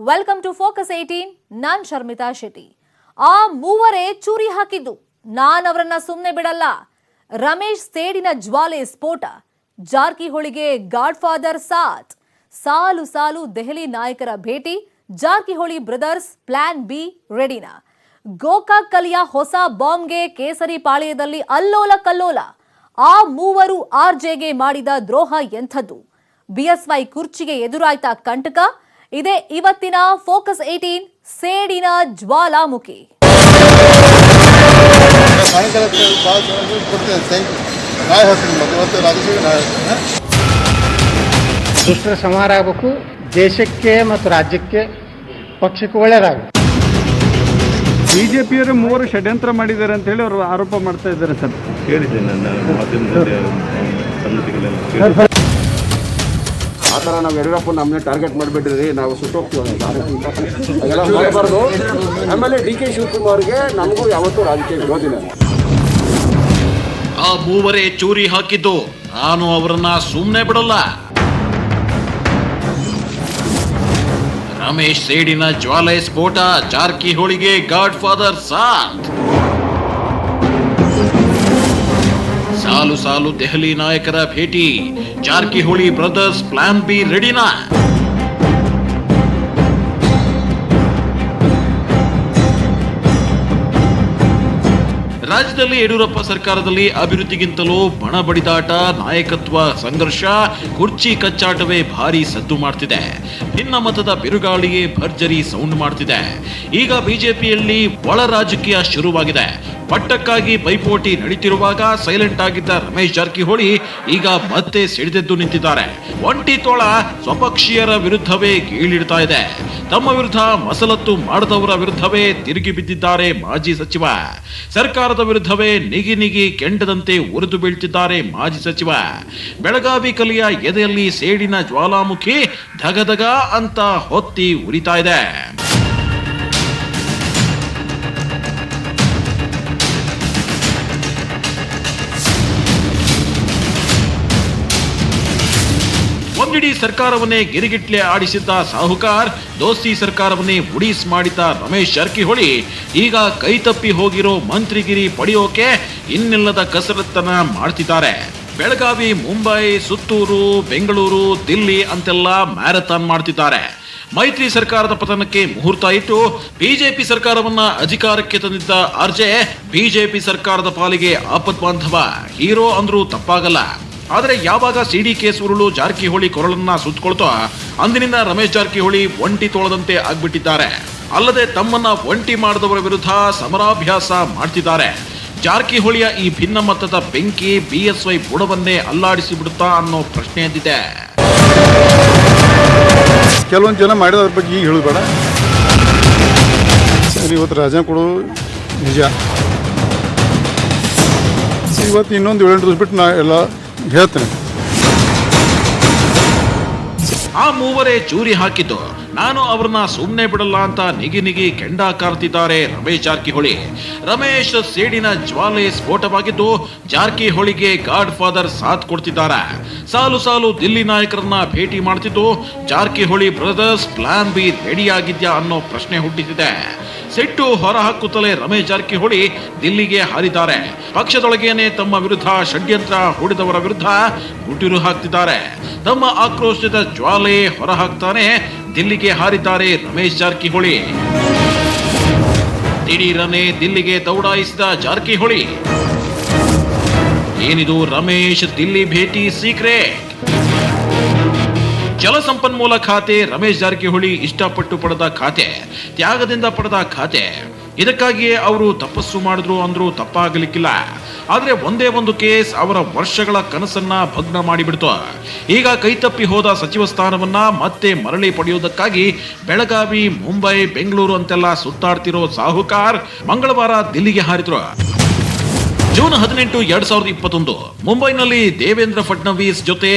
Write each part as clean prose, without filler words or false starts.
Welcome to focus 18. ನಾನ್ ಶರ್ಮಿತಾ ಶೆಟ್ಟಿ. ಆ ಮೂವರೇ ಚೂರಿ ಹಾಕಿದ್ದು, ನಾನವರನ್ನ ಸುಮ್ಮನೆ ಬಿಡಲ್ಲ. ರಮೇಶ್ ಸೇಡಿನ ಜ್ವಾಲೆ ಸ್ಫೋಟ, ಜಾರಕಿಹೊಳಿಗೆ ಗಾಡ್ ಫಾದರ್ ಸಾಥ್, ಸಾಲು ಸಾಲು ದೆಹಲಿ ನಾಯಕರ ಭೇಟಿ, ಜಾರಕಿಹೊಳಿ ಬ್ರದರ್ಸ್ ಪ್ಲಾನ್ ಬಿ ರೆಡಿನಾ? ಗೋಕಾಕ್ ಕಲಿಯ ಹೊಸ ಬಾಂಬ್ಗೆ ಕೇಸರಿ ಪಾಳ್ಯದಲ್ಲಿ ಅಲ್ಲೋಲ ಕಲ್ಲೋಲ. ಆ ಮೂವರು ಆರ್ಜೆಗೆ ಮಾಡಿದ ದ್ರೋಹ ಎಂಥದ್ದು? ಬಿಎಸ್ವೈ ಕುರ್ಚಿಗೆ ಎದುರಾಯ್ತಾ ಕಂಟಕ? ಇದೇ ಇವತ್ತಿನ ಫೋಕಸ್ 18 ಸೇಡಿನ ಜ್ವಾಲಾಮುಖಿ. ದುಷ್ಟರ ಸಂಹಾರ ಆಗಬೇಕು, ದೇಶಕ್ಕೆ ಮತ್ತು ರಾಜ್ಯಕ್ಕೆ ಪಕ್ಷಕ್ಕೆ ಒಳ್ಳೆಯದಾಗಬೇಕು. ಬಿಜೆಪಿಯವರು ಮೂವರು ಷಡ್ಯಂತ್ರ ಮಾಡಿದ್ದಾರೆ ಅಂತ ಹೇಳಿ ಅವರು ಆರೋಪ ಮಾಡ್ತಾ ಇದ್ದಾರೆ ಸರ್. ಕೇಳಿದ್ದೆ ನನ್ನ ಮಾಧ್ಯಮದಲ್ಲಿ ಸಂಗತಿಗಳೆಲ್ಲ. ಆ ಥರ ನಾವು ಯಡಿಯೂರಪ್ಪ ನಮ್ಮನ್ನ ಟಾರ್ಗೆಟ್ ಮಾಡಿಬಿಟ್ರಿ, ನಾವು ಸುಟ್ಟೋಗ್ತೀವಿ ಅದೆಲ್ಲ ಮಾಡಬಾರ್ದು. ಆಮೇಲೆ DK ಶಿವಕುಮಾರ್ಗೆ ನಮಗೂ ಯಾವತ್ತೂ ರಾಜಕೀಯ ವಿರೋಧಿನ. ಆ ಮೂವರೇ ಚೂರಿ ಹಾಕಿದ್ದು, ನಾನು ಅವರನ್ನ ಸುಮ್ಮನೆ ಬಿಡಲ್ಲ. ರಮೇಶ್ ಸೇಡಿನ ಜ್ವಾಲೆ ಸ್ಫೋಟ, ಜಾರಕಿಹೊಳಿಗೆ ಗಾಡ್ ಫಾದರ್ ಸಾಥ್, ಸಾಲು ಸಾಲು ದೆಹಲಿ ನಾಯಕರ ಭೇಟಿ, ಜಾರಕಿಹೊಳಿ ಬ್ರದರ್ಸ್ ಪ್ಲಾನ್ ಬಿ ರೆಡಿನಾ? ರಾಜ್ಯದಲ್ಲಿ ಯಡಿಯೂರಪ್ಪ ಸರ್ಕಾರದಲ್ಲಿ ಅಭಿವೃದ್ಧಿಗಿಂತಲೂ ಬಣ ಬಡಿದಾಟ, ನಾಯಕತ್ವ ಸಂಘರ್ಷ, ಕುರ್ಚಿ ಕಚ್ಚಾಟವೇ ಭಾರಿ ಸದ್ದು ಮಾಡ್ತಿದೆ. ಭಿನ್ನ ಮತದ ಬಿರುಗಾಳಿಗೆ ಭರ್ಜರಿ ಸೌಂಡ್ ಮಾಡ್ತಿದೆ. ಈಗ ಬಿಜೆಪಿಯಲ್ಲಿ ಒಳ ರಾಜಕೀಯ ಶುರುವಾಗಿದೆ. ಪಟ್ಟಕ್ಕಾಗಿ ಪೈಪೋಟಿ ನಡೀತಿರುವಾಗ ಸೈಲೆಂಟ್ ಆಗಿದ್ದ ರಮೇಶ್ ಜಾರಕಿಹೊಳಿ ಈಗ ಮತ್ತೆ ಸಿಡಿದೆದ್ದು ನಿಂತಿದ್ದಾರೆ. ಒಂಟಿ ತೋಳ ಸ್ವಪಕ್ಷೀಯರ ವಿರುದ್ಧವೇ ಗೀಳಿಡ್ತಾ ಇದೆ. ತಮ್ಮ ವಿರುದ್ಧ ಮಸಲತ್ತು ಮಾಡದವರ ವಿರುದ್ಧವೇ ತಿರುಗಿ ಬಿದ್ದಿದ್ದಾರೆ ಮಾಜಿ ಸಚಿವ. ಸರ್ಕಾರದ ವಿರುದ್ಧವೇ ನಿಗಿ ನಿಗಿ ಕೆಂಡದಂತೆ ಉರಿದು ಬೀಳ್ತಿದ್ದಾರೆ ಮಾಜಿ ಸಚಿವ. ಬೆಳಗಾವಿ ಕಲಿಯ ಎದೆಯಲ್ಲಿ ಸೇಡಿನ ಜ್ವಾಲಾಮುಖಿ ಧಗಧಗ ಅಂತ ಹೊತ್ತಿ ಉರಿತಾ ಇದೆ. ಒಂದಿಡೀ ಸರ್ಕಾರವನ್ನೇ ಗಿರಿಗಿಟ್ಲೆ ಆಡಿಸಿದ್ದ ಸಾಹುಕಾರ್, ದೋಸ್ತಿ ಸರ್ಕಾರವನ್ನೇ ಉಡೀಸ್ ಮಾಡಿದ್ದ ರಮೇಶ್ ಜಾರಕಿಹೊಳಿ ಈಗ ಕೈತಪ್ಪಿ ಹೋಗಿರೋ ಮಂತ್ರಿಗಿರಿ ಪಡೆಯೋಕೆ ಇನ್ನಿಲ್ಲದ ಕಸರತ್ತನ್ನ ಮಾಡ್ತಿದ್ದಾರೆ. ಬೆಳಗಾವಿ, ಮುಂಬೈ, ಸುತ್ತೂರು, ಬೆಂಗಳೂರು, ದಿಲ್ಲಿ ಅಂತೆಲ್ಲ ಮ್ಯಾರಥಾನ್ ಮಾಡ್ತಿದ್ದಾರೆ. ಮೈತ್ರಿ ಸರ್ಕಾರದ ಪತನಕ್ಕೆ ಮುಹೂರ್ತ ಇಟ್ಟು ಬಿಜೆಪಿ ಸರ್ಕಾರವನ್ನ ಅಧಿಕಾರಕ್ಕೆ ತಂದಿದ್ದ ಆರ್ಜೆ ಬಿಜೆಪಿ ಸರ್ಕಾರದ ಪಾಲಿಗೆ ಆಪದ್ಬಾಂಧವ, ಹೀರೋ ಅಂದ್ರೂ ತಪ್ಪಾಗಲ್ಲ. ಆದರೆ ಯಾವಾಗ ಸಿಡಿ ಸುರುಳು ಜಾರಕಿಹೊಳಿ ಕೊರಳನ್ನ ಸುತ್ತಕೊಳ್ತೋ ಅಂದಿನಿಂದ ರಮೇಶ್ ಜಾರಕಿಹೊಳಿ ಒಂಟಿ ತೋಳದಂತೆ ಆಗ್ಬಿಟ್ಟಿದ್ದಾರೆ. ಅಲ್ಲದೆ ತಮ್ಮನ್ನ ಒಂಟಿ ಮಾಡಿದವರ ವಿರುದ್ಧ ಸಮರಾಭ್ಯಾಸ ಮಾಡ್ತಿದ್ದಾರೆ. ಜಾರಕಿಹೊಳಿಯ ಈ ಭಿನ್ನ ಮತದ ಬೆಂಕಿ ಬಿಎಸ್ವೈ ಬುಡವನ್ನೇ ಅಲ್ಲಾಡಿಸಿ ಬಿಡುತ್ತಾ ಅನ್ನೋ ಪ್ರಶ್ನೆ ಎದ್ದಿದೆ. ಕೆಲವೊಂದು ಜನ ಮಾಡಿದವ್ರ ಬಗ್ಗೆ ಈಗ ಹೇಳೋದು ಬೇಡ. ಇವತ್ತು ರಾಜ ಕೊಡೋದು ನಿಜ. ಇವತ್ತು ಇನ್ನೊಂದು 7 ದಿವಸ ಬಿಟ್ಟು ನಾ ಎಲ್ಲ ಹೇಳ್ತೇನೆ. ಆ ಮೂವರೇ ಚೂರಿ ಹಾಕಿದ್ದು, ನಾನು ಅವ್ರನ್ನ ಸುಮ್ಮನೆ ಬಿಡಲ್ಲ ಅಂತ ನಿಗಿ ನಿಗಿ ಕೆಂಡ ಕಾರ್ತಿದ್ದಾರೆ ರಮೇಶ್ ಜಾರಕಿಹೊಳಿ. ರಮೇಶ್ ಸೇಡಿನ ಜ್ವಾಲೆ ಸ್ಫೋಟವಾಗಿದ್ದು, ಜಾರಕಿಹೊಳಿಗೆ ಗಾಡ್ ಫಾದರ್ ಸಾಥ್ ಕೊಡ್ತಿದ್ದಾರೆ. ಸಾಲು ಸಾಲು ದಿಲ್ಲಿ ನಾಯಕರನ್ನ ಭೇಟಿ ಮಾಡ್ತಿದ್ದು, Jarkiholi brothers plan B ready ಆಗಿದ್ಯಾ ಅನ್ನೋ ಪ್ರಶ್ನೆ ಹುಟ್ಟಿಸಿದೆ. ಸಿಟ್ಟು ಹೊರಹಾಕುತ್ತಲೇ ರಮೇಶ್ ಜಾರಕಿಹೊಳಿ ದಿಲ್ಲಿಗೆ ಹಾರಿದ್ದಾರೆ. ಪಕ್ಷದೊಳಗೇನೆ ತಮ್ಮ ವಿರುದ್ಧ ಷಡ್ಯಂತ್ರ ಹೂಡಿದವರ ವಿರುದ್ಧ ಗುಟಿರು ಹಾಕ್ತಿದ್ದಾರೆ. ತಮ್ಮ ಆಕ್ರೋಶದ ಜ್ವಾಲೆ ಹೊರಹಾಕ್ತಾನೆ ದಿಲ್ಲಿಗೆ ಹಾರಿದ್ದಾರೆ ರಮೇಶ್ ಜಾರಕಿಹೊಳಿ. ದಿಢೀರನೆ ದಿಲ್ಲಿಗೆ ದೌಡಾಯಿಸಿದ ಜಾರಕಿಹೊಳಿ. ಏನಿದು ರಮೇಶ್ ದಿಲ್ಲಿ ಭೇಟಿ ಸೀಕ್ರೆಟ್? ಜಲಸಂಪನ್ಮೂಲ ಖಾತೆ ರಮೇಶ್ ಜಾರಕಿಹೊಳಿ ಇಷ್ಟಪಟ್ಟು ಪಡೆದ ಖಾತೆ, ತ್ಯಾಗದಿಂದ ಪಡೆದ ಖಾತೆ. ಇದಕ್ಕಾಗಿಯೇ ಅವರು ತಪಸ್ಸು ಮಾಡಿದ್ರು ಅಂದ್ರೂ ತಪ್ಪಾಗಲಿಕ್ಕಿಲ್ಲ. ಆದರೆ ಒಂದೇ ಒಂದು ಕೇಸ್ ಅವರ ವರ್ಷಗಳ ಕನಸನ್ನ ಭಗ್ನ ಮಾಡಿಬಿಡ್ತು. ಈಗ ಕೈತಪ್ಪಿ ಹೋದ ಸಚಿವ ಸ್ಥಾನವನ್ನ ಮತ್ತೆ ಮರಳಿ ಪಡೆಯುವುದಕ್ಕಾಗಿ ಬೆಳಗಾವಿ, ಮುಂಬೈ, ಬೆಂಗಳೂರು ಅಂತೆಲ್ಲ ಸುತ್ತಾಡ್ತಿರೋ ಸಾಹುಕಾರ್ ಮಂಗಳವಾರ ದಿಲ್ಲಿಗೆ ಹಾರಿದ್ರು. ಜೂನ್ 18, 2021 ಮುಂಬೈನಲ್ಲಿ ದೇವೇಂದ್ರ ಫಡ್ನವೀಸ್ ಜೊತೆ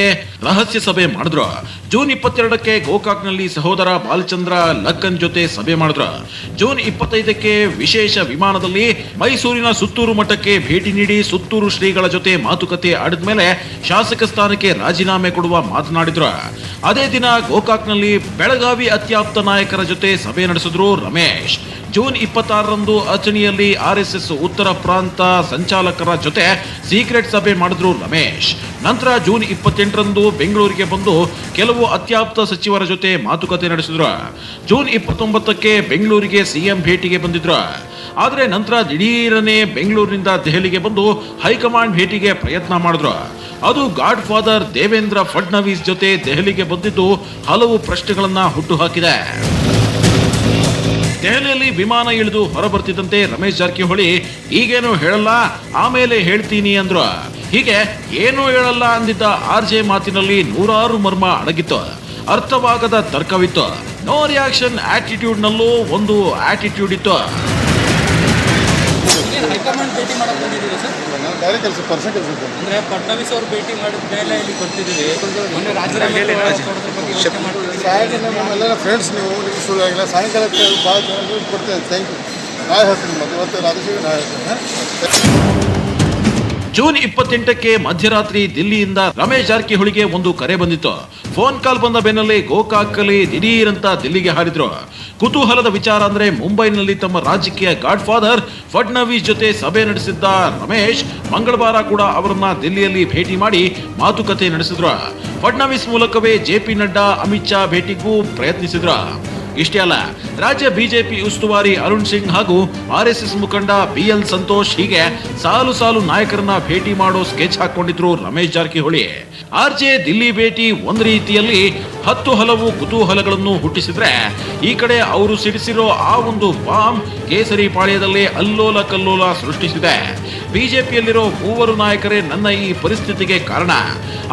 ರಹಸ್ಯ ಸಭೆ ಮಾಡಿದ್ರು. ಜೂನ್ 22ಕ್ಕೆ ಗೋಕಾಕ್ನಲ್ಲಿ ಸಹೋದರ ಬಾಲಚಂದ್ರ ಲಕ್ಕನ್ ಜೊತೆ ಸಭೆ ಮಾಡಿದ್ರು. ಜೂನ್ 25ಕ್ಕೆ ವಿಶೇಷ ವಿಮಾನದಲ್ಲಿ ಮೈಸೂರಿನ ಸುತ್ತೂರು ಮಠಕ್ಕೆ ಭೇಟಿ ನೀಡಿ ಸುತ್ತೂರು ಶ್ರೀಗಳ ಜೊತೆ ಮಾತುಕತೆ ಆಡಿದ್ಮೇಲೆ ಶಾಸಕ ಸ್ಥಾನಕ್ಕೆ ರಾಜೀನಾಮೆ ಕೊಡುವ ಮಾತನಾಡಿದ್ರು. ಅದೇ ದಿನ ಗೋಕಾಕ್ನಲ್ಲಿ ಬೆಳಗಾವಿ ಅತ್ಯಾಪ್ತ ನಾಯಕರ ಜೊತೆ ಸಭೆ ನಡೆಸಿದ್ರು ರಮೇಶ್. ಜೂನ್ 26ರಂದು ಅಚಣಿಯಲ್ಲಿ RSS ಉತ್ತರ ಪ್ರಾಂತ ಸಂಚಾಲಕರ ಜೊತೆ ಸೀಕ್ರೆಟ್ ಸಭೆ ಮಾಡಿದ್ರು ರಮೇಶ್. ನಂತರ ಜೂನ್ 28ರಂದು ಬೆಂಗಳೂರಿಗೆ ಬಂದು ಕೆಲವು ಅತ್ಯಾಪ್ತ ಸಚಿವರ ಜೊತೆ ಮಾತುಕತೆ ನಡೆಸಿದ್ರು. ಜೂನ್ 29ಕ್ಕೆ ಬೆಂಗಳೂರಿಗೆ ಸಿಎಂ ಭೇಟಿಗೆ ಬಂದಿದ್ರು. ಆದರೆ ನಂತರ ದಿಢೀರನೆ ಬೆಂಗಳೂರಿನಿಂದ ದೆಹಲಿಗೆ ಬಂದು ಹೈಕಮಾಂಡ್ ಭೇಟಿಗೆ ಪ್ರಯತ್ನ ಮಾಡಿದ್ರು. ಅದು ಗಾಡ್ ಫಾದರ್ ದೇವೇಂದ್ರ ಫಡ್ನವೀಸ್ ಜೊತೆ ದೆಹಲಿಗೆ ಬಂದಿದ್ದು ಹಲವು ಪ್ರಶ್ನೆಗಳನ್ನ ಹುಟ್ಟುಹಾಕಿದೆ. ದೆಹಲಿಯಲ್ಲಿ ವಿಮಾನ ಇಳಿದು ಹೊರಬರ್ತಿದ್ದಂತೆ ರಮೇಶ್ ಜಾರಕಿಹೊಳಿ ಈಗೇನು ಹೇಳಲ್ಲ, ಆಮೇಲೆ ಹೇಳ್ತೀನಿ ಅಂದ್ರು. ಹೀಗೆ ಏನೂ ಹೇಳಲ್ಲ ಅಂದಿದ್ದ RJ ಮಾತಿನಲ್ಲಿ ನೂರಾರು ಮರ್ಮ ಅಡಗಿತ್ತು. ಅರ್ಥವಾಗದ ತರ್ಕವಿತ್ತು. ನೋ ರಿಯಾಕ್ಷನ್ ಆಟಿಟ್ಯೂಡ್ ನಲ್ಲೂ ಒಂದು ಆಟಿಟ್ಯೂಡ್ ಇತ್ತು. ಹೈಕಮಾಂಡ್ ಭೇಟಿ ಮಾಡಕ್ ಬಂದಿದ್ದೀವಿ ಸರ್. ಬೇರೆ ಕೆಲಸ ಪರ್ಸನ್ ಕೆಲಸ ಅಂದ್ರೆ ಫಡ್ನವೀಸ್ ಅವರು ಭೇಟಿ ಮಾಡಿದ ಮೇಲೆ ಇಲ್ಲಿ ಬರ್ತಿದ್ದೀವಿ. ಮೊನ್ನೆ ರಾಜೀನಾಮೆ ಕೊಡೋದ್ರ ಬಗ್ಗೆ ಯೋಚನೆ ಮಾಡ್ತಿದ್ದೀವಿ. ಸಾಯಂಕಾಲ ನಮ್ಮೆಲ್ಲ ಫ್ರೆಂಡ್ಸ್ ನೀವು ಶುರು ಆಗಿಲ್ಲ. ಸಾಯಂಕಾಲಕ್ಕೆ ಭಾಳ ಜನ ಕೊಡ್ತೇವೆ. Thank you. ನಾಳೆ ಹೇಳ್ತೀನಿ ಮತ್ತೆ ಇವತ್ತು ರಾಜಶೇಖರ್ ನಾಳೆ ಹೇಳ್ತೀನಿ. ಜೂನ್ 28ಕ್ಕೆ ಮಧ್ಯರಾತ್ರಿ ದಿಲ್ಲಿಯಿಂದ ರಮೇಶ್ ಜಾರಕಿಹೊಳಿಗೆ ಒಂದು ಕರೆ ಬಂದಿತ್ತು. ಫೋನ್ ಕಾಲ್ ಬಂದ ಬೆನ್ನಲ್ಲೇ ಗೋಕಾಕಲ್ಲಿ ದಿಢೀರಂತ ದಿಲ್ಲಿಗೆ ಹಾರಿದ್ರು. ಕುತೂಹಲದ ವಿಚಾರ ಅಂದ್ರೆ ಮುಂಬೈನಲ್ಲಿ ತಮ್ಮ ರಾಜಕೀಯ ಗಾಡ್ ಫಾದರ್ ಫಡ್ನವೀಸ್ ಜೊತೆ ಸಭೆ ನಡೆಸಿದ್ದ ರಮೇಶ್ ಮಂಗಳವಾರ ಕೂಡ ಅವರನ್ನ ದಿಲ್ಲಿಯಲ್ಲಿ ಭೇಟಿ ಮಾಡಿ ಮಾತುಕತೆ ನಡೆಸಿದ್ರು. ಫಡ್ನವೀಸ್ ಮೂಲಕವೇ JP ನಡ್ಡಾ, ಅಮಿತ್ ಶಾ ಭೇಟಿಗೂ ಪ್ರಯತ್ನಿಸಿದ್ರು. ಇಷ್ಟೇ ಅಲ್ಲ, ರಾಜ್ಯ ಬಿಜೆಪಿ ಉಸ್ತುವಾರಿ ಅರುಣ್ ಸಿಂಗ್ ಹಾಗೂ RSS ಮುಖಂಡ BL ಸಂತೋಷ್ ಹೀಗೆ ಸಾಲು ಸಾಲು ನಾಯಕರನ್ನ ಭೇಟಿ ಮಾಡೋ ಸ್ಕೆಚ್ ಹಾಕೊಂಡಿದ್ರು ರಮೇಶ್ ಜಾರಕಿಹೊಳಿ. RJ ದಿಲ್ಲಿ ಭೇಟಿ ಒಂದು ರೀತಿಯಲ್ಲಿ ಹಲವು ಕುತೂಹಲಗಳನ್ನು ಹುಟ್ಟಿಸಿದ್ರೆ, ಈ ಕಡೆ ಅವರು ಸಿಡಿಸಿರೋ ಆ ಒಂದು ಬಾಂಬ್ ಕೇಸರಿ ಪಾಳ್ಯದಲ್ಲೇ ಅಲ್ಲೋಲ ಕಲ್ಲೋಲ ಸೃಷ್ಟಿಸಿದೆ. ಬಿಜೆಪಿಯಲ್ಲಿರೋ ಮೂವರು ನಾಯಕರೇ ನನ್ನ ಈ ಪರಿಸ್ಥಿತಿಗೆ ಕಾರಣ.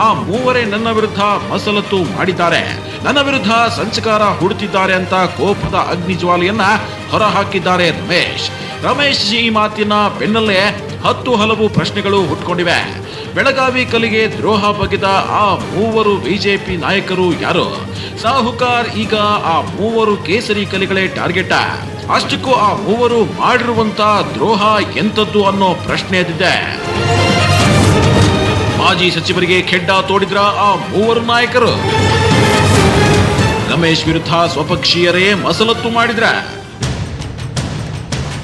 ಆ ಮೂವರೇ ನನ್ನ ವಿರುದ್ಧ ಮಸಲತ್ತು ಮಾಡಿದ್ದಾರೆ, ನನ್ನ ವಿರುದ್ಧ ಸಂಚಕಾರ ಹುಡುತ್ತಿದ್ದಾರೆ ಅಂತ ಕೋಪದ ಅಗ್ನಿಜ್ವಾಲೆಯನ್ನ ಹೊರಹಾಕಿದ್ದಾರೆ ರಮೇಶ್ ಈ ಮಾತಿನ ಬೆನ್ನಲ್ಲೇ ಹಲವು ಪ್ರಶ್ನೆಗಳು ಹುಟ್ಟುಕೊಂಡಿವೆ. ಬೆಳಗಾವಿ ಕಲಿಗೆ ದ್ರೋಹ ಬಗೆದ ಆ ಮೂವರು ಬಿಜೆಪಿ ನಾಯಕರು ಯಾರು? ಸಾಹುಕಾರ್ ಈಗ ಆ ಮೂವರು ಕೇಸರಿ ಕಲಿಗಳೇ ಟಾರ್ಗೆಟ್. ಅಷ್ಟಕ್ಕೂ ಆ ಮೂವರು ಮಾಡಿರುವಂತ ದ್ರೋಹ ಎಂತದ್ದು ಅನ್ನೋ ಪ್ರಶ್ನೆ ಎದ್ದಿದೆ. ಮಾಜಿ ಸಚಿವರಿಗೆ ಖೆಡ್ಡ ತೋಡಿದ್ರ ಆ ಮೂವರು ನಾಯಕರು? ರಮೇಶ್ ವಿರುದ್ಧ ಸ್ವಪಕ್ಷೀಯರೇ ಮಸಲತ್ತು ಮಾಡಿದ್ರ?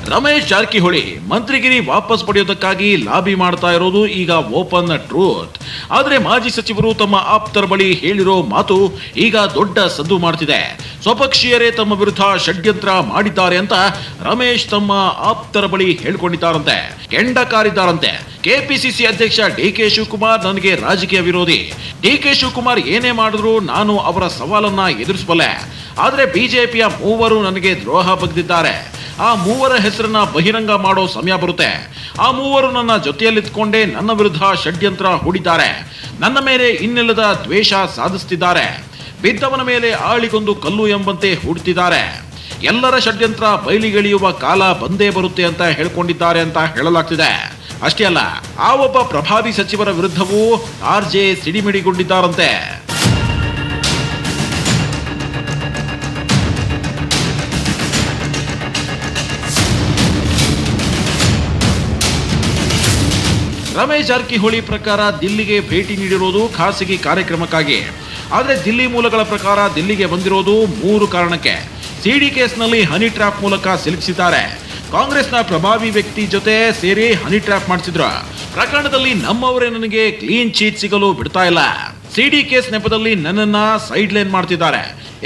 ರಮೇಶ್ ಜಾರಕಿಹೊಳಿ ಮಂತ್ರಿಗಿರಿ ವಾಪಸ್ ಪಡೆಯೋದಕ್ಕಾಗಿ ಲಾಬಿ ಮಾಡ್ತಾ ಇರೋದು ಈಗ ಓಪನ್ ಟ್ರೂತ್. ಆದ್ರೆ ಮಾಜಿ ಸಚಿವರು ತಮ್ಮ ಆಪ್ತರ ಬಳಿ ಹೇಳಿರೋ ಮಾತು ಈಗ ದೊಡ್ಡ ಸದ್ದು ಮಾಡ್ತಿದೆ. ಸ್ವಪಕ್ಷೀಯರೇ ತಮ್ಮ ವಿರುದ್ಧ ಷಡ್ಯಂತ್ರ ಮಾಡಿದ್ದಾರೆ ಅಂತ ರಮೇಶ್ ತಮ್ಮ ಆಪ್ತರ ಬಳಿ ಹೇಳ್ಕೊಂಡಿದ್ದಾರಂತೆ, ಕೆಂಡ ಕಾರಿದ್ದಾರಂತೆ. ಕೆಪಿಸಿಸಿ ಅಧ್ಯಕ್ಷ DK ಶಿವಕುಮಾರ್ ನನಗೆ ರಾಜಕೀಯ ವಿರೋಧಿ. DK ಶಿವಕುಮಾರ್ ಏನೇ ಮಾಡಿದ್ರು ನಾನು ಅವರ ಸವಾಲನ್ನ ಎದುರಿಸಬಲ್ಲೆ. ಆದ್ರೆ ಬಿಜೆಪಿಯ ಮೂವರು ನನಗೆ ದ್ರೋಹ ಬಗೆದಿದ್ದಾರೆ. ಆ ಮೂವರ ಹೆಸರನ್ನ ಬಹಿರಂಗ ಮಾಡೋ ಸಮಯ ಬರುತ್ತೆ. ಆ ಮೂವರು ನನ್ನ ಜೊತೆಯಲ್ಲಿದ್ಕೊಂಡೇ ನನ್ನ ವಿರುದ್ಧ ಷಡ್ಯಂತ್ರ ಹೂಡಿದ್ದಾರೆ. ನನ್ನ ಮೇಲೆ ಇನ್ನಿಲ್ಲದ ದ್ವೇಷ ಸಾಧಿಸುತ್ತಿದ್ದಾರೆ. ಬಿದ್ದವನ ಮೇಲೆ ಆಳಿಗೊಂದು ಕಲ್ಲು ಎಂಬಂತೆ ಹೂಡ್ತಿದ್ದಾರೆ. ಎಲ್ಲರ ಷಡ್ಯಂತ್ರ ಬಯಲಿಗೆಳೆಯುವ ಕಾಲ ಬಂದೇ ಬರುತ್ತೆ ಅಂತ ಹೇಳ್ಕೊಂಡಿದ್ದಾರೆ ಅಂತ ಹೇಳಲಾಗ್ತಿದೆ. ಅಷ್ಟೇ ಅಲ್ಲ, ಆ ಒಬ್ಬ ಪ್ರಭಾವಿ ಸಚಿವರ ವಿರುದ್ಧವೂ RJ ಸಿಡಿಮಿಡಿಗೊಂಡಿದ್ದಾರಂತೆ. ರಮೇಶ್ ಜಾರಕಿಹೊಳಿ ಪ್ರಕಾರ ದಿಲ್ಲಿಗೆ ಭೇಟಿ ನೀಡಿರೋದು ಖಾಸಗಿ ಕಾರ್ಯಕ್ರಮಕ್ಕಾಗಿ. ಆದರೆ ದಿಲ್ಲಿ ಮೂಲಗಳ ಪ್ರಕಾರ ದಿಲ್ಲಿಗೆ ಬಂದಿರೋದು 3 ಕಾರಣಕ್ಕೆ. CD ಕೇಸ್ನಲ್ಲಿ ಹನಿ ಟ್ರ್ಯಾಪ್ ಮೂಲಕ ಸಿಲುಕಿಸಿದ್ದಾರೆ. ಕಾಂಗ್ರೆಸ್ನ ಪ್ರಭಾವಿ ವ್ಯಕ್ತಿ ಜೊತೆ ಸೇರಿ ಹನಿ ಟ್ರ್ಯಾಪ್ ಮಾಡಿಸಿದ್ರು. ಪ್ರಕರಣದಲ್ಲಿ ನಮ್ಮವರೇ ನನಗೆ ಕ್ಲೀನ್ ಚೀಟ್ ಸಿಗಲು ಬಿಡ್ತಾ ಇಲ್ಲ. CD ಕೇಸ್ ನೆಪದಲ್ಲಿ ನನ್ನನ್ನ ಸೈಡ್ ಲೈನ್ ಮಾಡ್ತಿದ್ದಾರೆ.